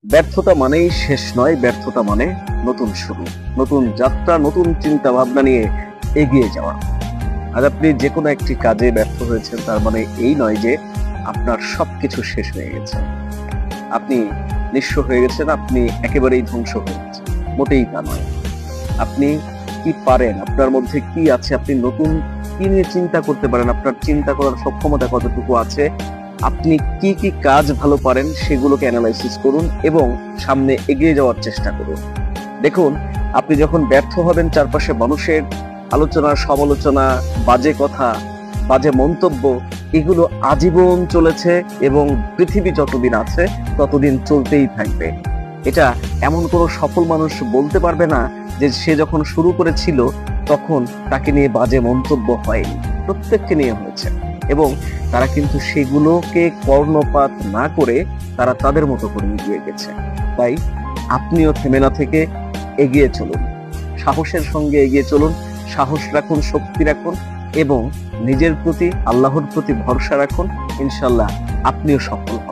ব্যর্থতা মানেই শেষ নয়, ব্যর্থতা মানে নতুন শুরু, নতুন যাত্রা, নতুন চিন্তা ভাবনা নিয়ে এগিয়ে যাওয়া। আর আপনি যে কোনো একটি কাজে ব্যর্থ হয়েছেন তার মানে এই নয় যে আপনার সবকিছু শেষ হয়ে গেছে, আপনি নিঃস্ব হয়ে গেছেন, আপনি একেবারেই ধ্বংস হয়ে গেছেন। মোটেই তা নয়। আপনি কি পারেন, আপনার মধ্যে কি আছে, আপনি নতুন কি নিয়ে চিন্তা করতে পারেন, আপনার চিন্তা করার সক্ষমতা কতটুকু আছে, আপনি কি কি কাজ ভালো পারেন সেগুলোকে অ্যানালাইসিস করুন এবং সামনে এগিয়ে যাওয়ার চেষ্টা করুন। দেখুন, আপনি যখন ব্যর্থ হবেন, চারপাশে মানুষের আলোচনা, সমালোচনা, বাজে কথা, বাজে মন্তব্য, এগুলো আজীবন চলেছে এবং পৃথিবী যতদিন আছে ততদিন চলতেই থাকবে। এটা এমন কোনো সফল মানুষ বলতে পারবে না যে সে যখন শুরু করেছিল তখন তাকে নিয়ে বাজে মন্তব্য হয়নি। প্রত্যেককে নিয়ে হয়েছে এবং তারা কিন্তু সেগুলোকে কর্ণপাত না করে তারা তাদের মতো করে এগিয়ে গেছে। তাই আপনিও থেমে না থেকে এগিয়ে চলুন, সাহসের সঙ্গে এগিয়ে চলুন, সাহস রাখুন, শক্তি রাখুন এবং নিজের প্রতি, আল্লাহর প্রতি ভরসা রাখুন। ইনশাল্লাহ আপনিও সফল হবেন।